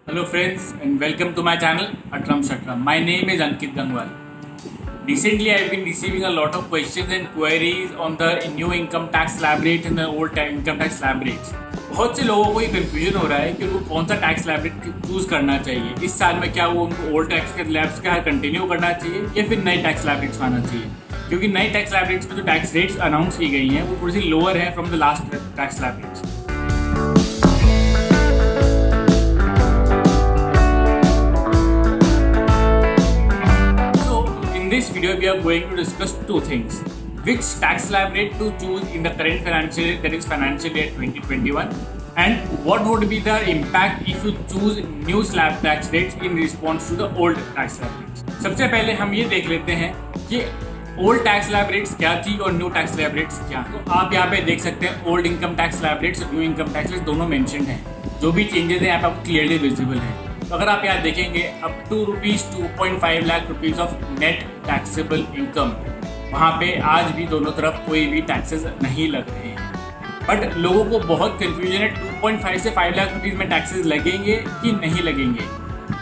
Hello friends and welcome to my channel Atram Shatram. My name is Ankit Gangwal. Recently I have been receiving a lot of questions and queries on the new income tax slab rates and the old income tax slab rates. बहुत से लोगों को ये confusion हो रहा है कि उनको कौन सा टैक्स स्लैब रेट चूज करना चाहिए इस साल में। क्या वो उनको ओल्ड टैक्स के स्लैब्स का कंटिन्यू करना चाहिए या फिर नए टैक्स स्लैब रेट्स आना चाहिए, क्योंकि नए टैक्स स्लैब रेट्स में जो टैक्स रेट्स अनाउंस की गई हैं वो थोड़ी सी लोअर है from the last tax slab rates. In this video, we are going to discuss two things: which tax slab rate to choose in the current financial year, that is financial year 2021, and what would be the impact if you choose new slab tax rates in response to the old tax slab rates. सबसे पहले हम ये देख लेते हैं कि old tax slab rates क्या थी और न्यू टैक्स स्लैब रेट्स क्या। तो आप यहाँ पे देख सकते हैं old income tax slab rates और न्यू इनकम टैक्स रेट्स दोनों मेंशन हैं। जो भी चेंजेस हैं यहाँ पे आपको क्लियरली विजिबल हैं। तो अगर आप यहाँ देखेंगे up to ₹2.5 lakh of net taxable income, वहाँ पे आज भी दोनों तरफ कोई भी टैक्सेस नहीं लग रहे हैं। बट लोगों को बहुत कंफ्यूजन है 2.5 से 5 लाख रुपीज़ में टैक्सेस लगेंगे कि नहीं लगेंगे।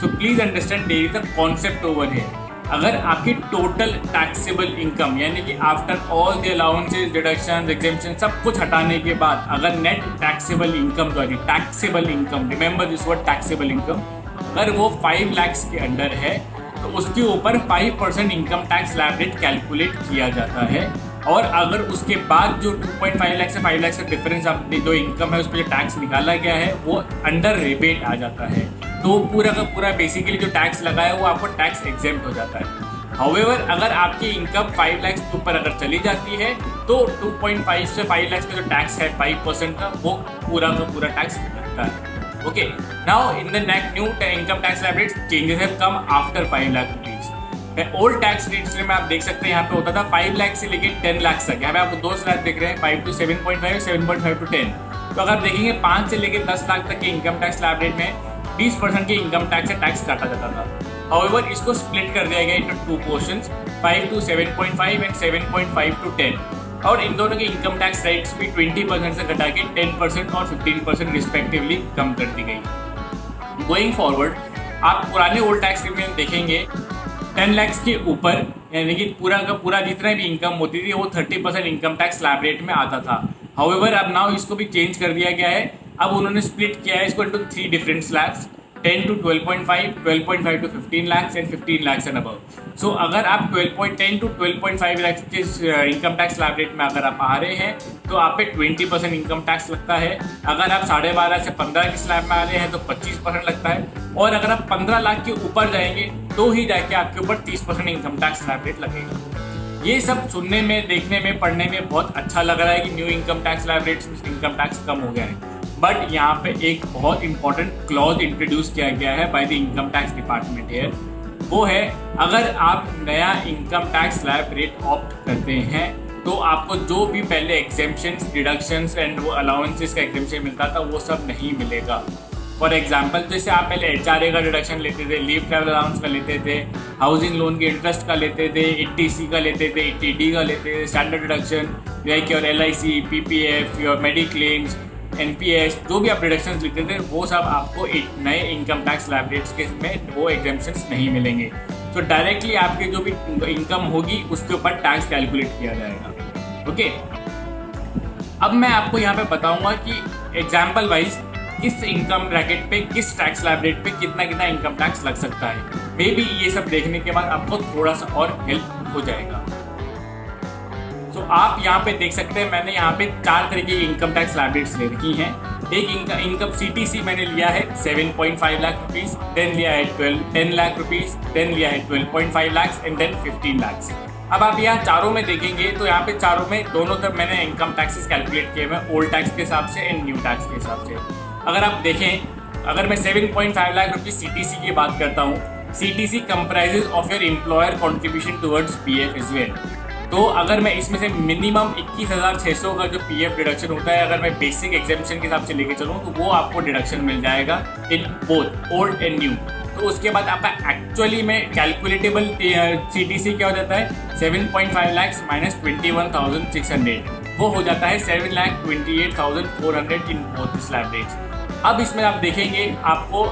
So please understand there is a concept over है। अगर आपकी टोटल टैक्सेबल इनकम यानी कि after all the allowances deduction exemption सब कुछ हटाने के बाद अगर net taxable income taxable income, remember this word taxable income, अगर वो 5 लाख के अंडर है तो उसके ऊपर 5% income tax slab rate calculate किया जाता है। और अगर उसके बाद जो 2.5 लाख से 5 लाख का डिफरेंस आपने जो इनकम है उस पर जो टैक्स निकाला गया है वो अंडर रिबेट आ जाता है। तो पूरा का पूरा बेसिकली जो टैक्स लगा है वो आपको टैक्स एग्जेम्प्ट हो जाता है। हाउएवर अगर आपकी इनकम 5 लाख के ऊपर अगर चली जाती है तो 2.5 से 5 लाख का जो टैक्स है 5% का वो पूरा का पूरा टैक्स लगता है। Okay, now in the next new income tax slab rates changes have come after 5 lakh rupees। Old tax rates में आप देख सकते हैं यहाँ पे होता था 5 लाख से लेके 10 लाख तक। यहाँ पे आपको दो स्लैब दिख रहे हैं 5 to 7.5, 7.5 to 10। तो अगर देखेंगे 5 से लेके 10 लाख तक के इनकम टैक्स स्लैब रेट में 20% के इनकम टैक्स से टैक्स काटा जाता था। हाउएवर इसको स्प्लिट कर दिया गया into 2 portions, 5 to 7.5 and 7.5 to 10। और इन दोनों के इनकम टैक्स रेट्स भी 20% से घटा के 10% और 15% रिस्पेक्टिवली कम कर दी गई। गोइंग फॉरवर्ड आप पुराने ओल्ड टैक्स रेट में देखेंगे 10 लाख के ऊपर यानी कि पूरा का पूरा जितना भी इनकम होती थी वो 30% इनकम टैक्स स्लैब रेट में आता था। हाउएवर अब नाउ इसको भी चेंज कर दिया गया है। अब उन्होंने स्प्लिट किया है इसको into 3 different slabs, 10 to 12.5, 12.5 to 15 lakhs and 15 lakhs and above। So अगर आप 10 to 12.5 lakhs के इनकम टैक्स स्लैब रेट में अगर आप आ रहे हैं तो आप पे 20% इनकम टैक्स लगता है। अगर आप 12.5 से 15 के स्लैब में आ रहे हैं तो 25% लगता है। और अगर आप 15 लाख के ऊपर जाएंगे तो ही जाके आपके ऊपर 30% इनकम टैक्स स्लैब रेट लगेगा। ये सब सुनने में, देखने में, पढ़ने में बहुत अच्छा लग रहा है कि new income tax slab rates में इनकम टैक्स कम हो गया है। बट यहाँ पे एक बहुत इंपॉर्टेंट क्लॉज इंट्रोड्यूस किया गया है by the income tax department here. वो है अगर आप नया income tax slab rate opt करते हैं तो आपको जो भी पहले एग्जेम्पशंस, डिडक्शंस एंड वो अलाउंसेस का एग्जेम्पशन मिलता था वो सब नहीं मिलेगा। फॉर एग्जाम्पल जैसे आप पहले HRA का डिडक्शन लेते थे, लीव ट्रैवल अलाउंस का लेते थे, हाउसिंग लोन के इंटरेस्ट का लेते थे, ETC का लेते थे, ETD का लेते थे, standard deduction like your LIC, PPF, your mediclaims, NPS, जो भी आप डिडक्शंस लिखते थे वो सब आपको एक नए इनकम टैक्स स्लैब रेट्स के में वो एग्जेम्पशंस नहीं मिलेंगे। तो डायरेक्टली आपके जो भी इनकम होगी उसके ऊपर टैक्स कैलकुलेट किया जाएगा। ओके, अब मैं आपको यहाँ पे बताऊंगा कि एग्जाम्पल वाइज किस इनकम ब्रैकेट पे किस टैक्स स्लैब रेट पे कितना कितना इनकम टैक्स लग सकता है। मे बी ये सब देखने के बाद आपको थोड़ा सा और हेल्प हो जाएगा। तो आप यहाँ पे देख सकते हैं मैंने यहाँ पे 4 तरह की इनकम टैक्स स्लैब रेट्स ले रखी हैं। एक इनकम CTC मैंने लिया है 7.5 लाख रुपीज़, देन लिया है 10 लाख रुपीज़, देन लिया है 12.5 लाख एंड देन 15 लाख। अब आप यहाँ चारों में देखेंगे तो यहाँ पे चारों में दोनों तरफ मैंने इनकम टैक्सेस कैलकुलेट किए हुए ओल्ड टैक्स के हिसाब से एंड न्यू टैक्स के हिसाब से। अगर आप देखें, अगर मैं 7.5 लाख रुपीज़ CTC की बात करता हूँ, CTC comprises of your employer contribution towards PF is well. तो अगर मैं इसमें से मिनिमम 21,600 का जो PF डिडक्शन होता है अगर मैं बेसिक एग्जेम्पशन के हिसाब से लेके चलूँ तो वो आपको डिडक्शन मिल जाएगा in both old and new. तो उसके बाद आपका एक्चुअली में कैलकुलेटेबल CTC क्या हो जाता है 7.5 लाख माइनस 21,600, वो हो जाता है 7,28,400 इन बोथ स्लैब रेट्स। अब इसमें आप देखेंगे आपको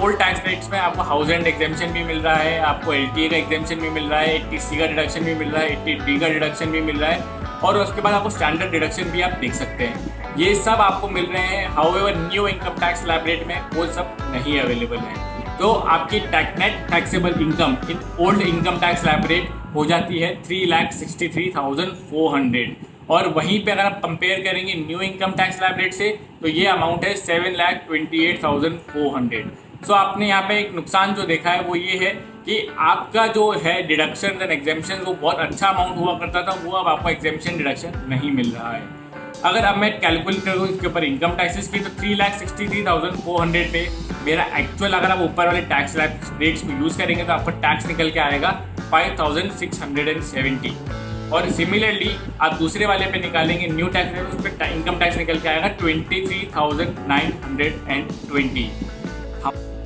ओल्ड टैक्स रेट्स में आपको हाउस एंड एग्जेम्पशन भी मिल रहा है, आपको LTA का एग्जेम्पशन भी मिल रहा है, 80C का डिडक्शन भी मिल रहा है, 80D का डिडक्शन भी मिल रहा है, और उसके बाद आपको स्टैंडर्ड डिडक्शन भी आप देख सकते हैं। ये सब आपको मिल रहे हैं। However new income tax slab rate में वो सब नहीं अवेलेबल है। तो आपकी net taxable income in old income tax slab rate हो जाती है 3,63,400, और वहीं पे अगर आप कंपेयर करेंगे new income tax slab rate से तो ये अमाउंट है 7,28,400। सो आपने यहाँ पे एक नुकसान जो देखा है वो ये है कि आपका जो है डिडक्शन एंड एग्जेम्पशन वो बहुत अच्छा अमाउंट हुआ करता था, वो अब आपको एग्जेम्पशन डिडक्शन नहीं मिल रहा है। अगर अब मैं कैलकुलेट करूँ इसके ऊपर इनकम टैक्सेस की तो 3,63,400 पे मेरा एक्चुअल, अगर आप ऊपर वाले टैक्स रेट्स को यूज़ करेंगे तो आपका टैक्स निकल के आएगा 5,670, और सिमिलरली आप दूसरे वाले पे निकालेंगे न्यू टैक्स रेट, उस पर इनकम टैक्स निकल के आएगा 23,920।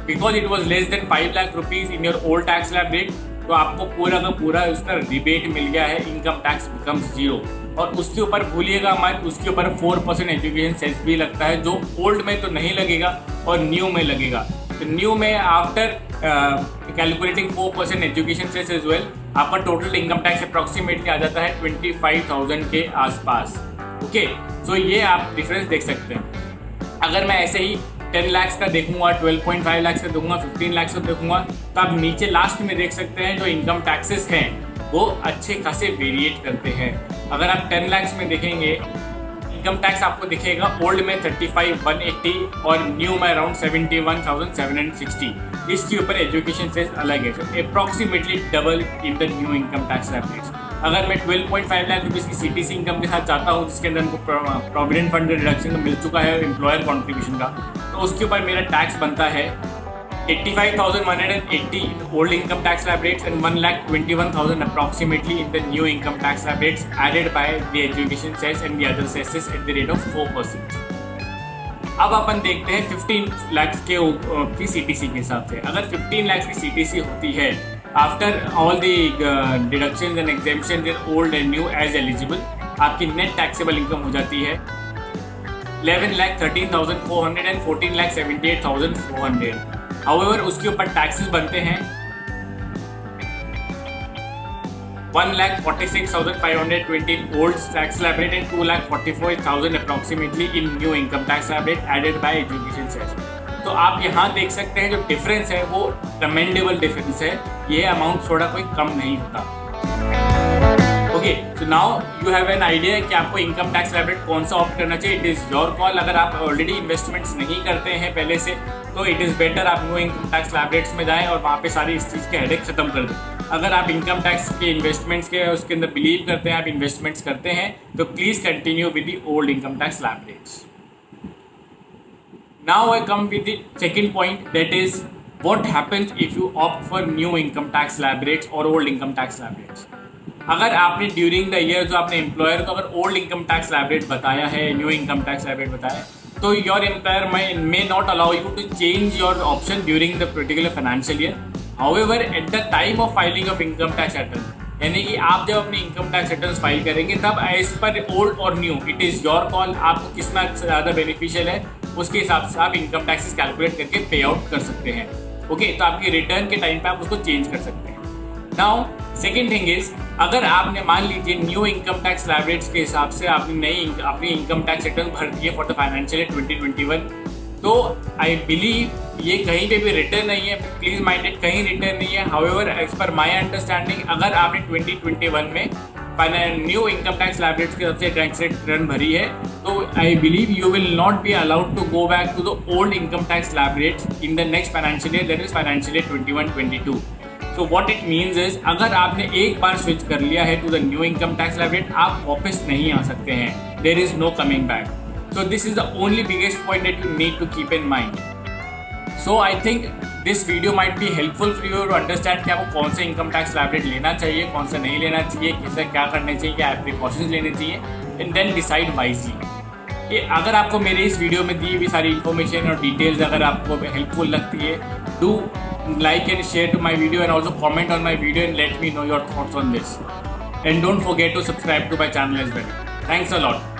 Because it was less than 5 lakh rupees in your old tax slab rate, तो आपको पूरा का पूरा उसका रिबेट मिल गया है, इनकम टैक्स बिकम्स 0। और उसके ऊपर भूलिएगा मत, उसके ऊपर 4% एजुकेशन सेस भी लगता है, जो ओल्ड में तो नहीं लगेगा और न्यू में लगेगा। तो न्यू में after calculating 4% education cess as well, आपका टोटल इनकम टैक्स अप्रॉक्सीमेटली आ जाता है 25,000 के आसपास। ओके, सो ये आप डिफरेंस देख सकते हैं। अगर मैं ऐसे ही 10 लाख का देखूंगा, 12.5 लाख का देखूंगा, 15 लाख का देखूंगा, तो आप नीचे लास्ट में देख सकते हैं जो इनकम टैक्सेस हैं वो अच्छे खासे वेरिएट करते हैं। अगर आप 10 लाख में देखेंगे इनकम टैक्स आपको दिखेगा ओल्ड में 35,180 और न्यू में अराउंड 71,760। इसके ऊपर एजुकेशन सेस अलग है, approximately double in the new income tax rates. अगर मैं 12.5 लाख रुपीज़ की CTC इनकम के साथ चाहता हूँ जिसके अंदर हमको प्रोविडेंट फंड रिडक्शन का मिल चुका है एम्प्लॉयर कॉन्ट्रीब्यूशन का, तो उसके ऊपर मेरा टैक्स बनता है 85,180 old income tax slab rates and 1,21,000 approximately in the new income tax slab rates added by the education cess and the other cesses at the rate of 4%। अब अपन देखते हैं 15 लाख के की CTC के हिसाब से। अगर 15 लाख की CTC होती है after all the deductions and exemptions in old and new age eligible, आपकी नेट टैक्सेबल इनकम हो जाती है 11,13,400 एंड 14,78,400। हाउएवर उसके ऊपर टैक्सेस बनते हैं 1,46,520 old tax slab rate and 2,44,000 approximately in new income tax slab rate added by education cess. तो आप यहाँ देख सकते हैं जो डिफरेंस है वो कमेंडेबल डिफरेंस है, ये अमाउंट थोड़ा कोई कम नहीं होता। Okay, so now you have an idea कि आपको इनकम टैक्स स्लैब रेट कौन सा ऑप्ट करना चाहिए। It is your call. अगर आप ऑलरेडी इन्वेस्टमेंट्स नहीं करते हैं पहले से तो इट इज़ बेटर आप new income tax slab rates में जाएं और वहाँ पे सारी इस चीज़ के हेडेक खत्म कर दें। अगर आप इनकम टैक्स के इन्वेस्टमेंट्स के उसके अंदर बिलीव करते हैं, आप इन्वेस्टमेंट्स करते हैं, तो please continue with the old income tax slab rates. Now I come with the second point, that is what happens if you opt for new income tax slab rates or old income tax slab rates। अगर आपने during the year जो आपने employer को अगर old income tax slab rate बताया है, new income tax slab rate बताया है, तो your employer may not allow you to change your option during the particular financial year. However at the time of filing of income tax return, यानी कि आप जब अपनी इनकम टैक्स रिटर्न फाइल करेंगे तब एज पर ओल्ड और knew it is your call, आपको किस में ज़्यादा बेनिफिशियल है उसके हिसाब से आप इनकम टैक्सेस कैलकुलेट करके पे आउट कर सकते हैं। ओके, तो आपकी रिटर्न के टाइम पे आप उसको चेंज कर सकते हैं। नाउ सेकेंड थिंग इज, अगर आपने मान लीजिए new income tax slab rates के हिसाब से आपने अपनी इनकम टैक्स रिटर्न भर दी है फॉर द फाइनेंशियल ईयर 2021, तो आई बिलीव ये कहीं पे भी रिटर्न नहीं है, प्लीज माइंडेड कहीं रिटर्न नहीं है। However as per my understanding अगर आपने 2021 में new income tax slab rates के सबसे टैक्स रेट रिटर्न भरी है तो I believe you will not be allowed to go back to the old income tax slab rates in the next financial year, that is financial year 21-22। So what it means is, अगर आपने एक बार switch कर लिया है to the new income tax slab rate, आप वापस नहीं आ सकते हैं, there is no coming back. So this is the only biggest point that you need to keep in mind. So I think this video might be helpful for you to understand कि आपको कौन सा income tax slab rate लेना चाहिए, कौन सा नहीं लेना चाहिए, कैसे क्या करना चाहिए, क्या प्रिकॉशंस लेने चाहिए, एंड देन डिसाइड वाइजली। कि अगर आपको मेरे इस वीडियो में दी हुई सारी इन्फॉर्मेशन और डिटेल्स अगर आपको हेल्पफुल लगती है, do like and share to my video and also comment on my video and let me know your thoughts on this, and don't forget to subscribe to my channel as well. Thanks a lot.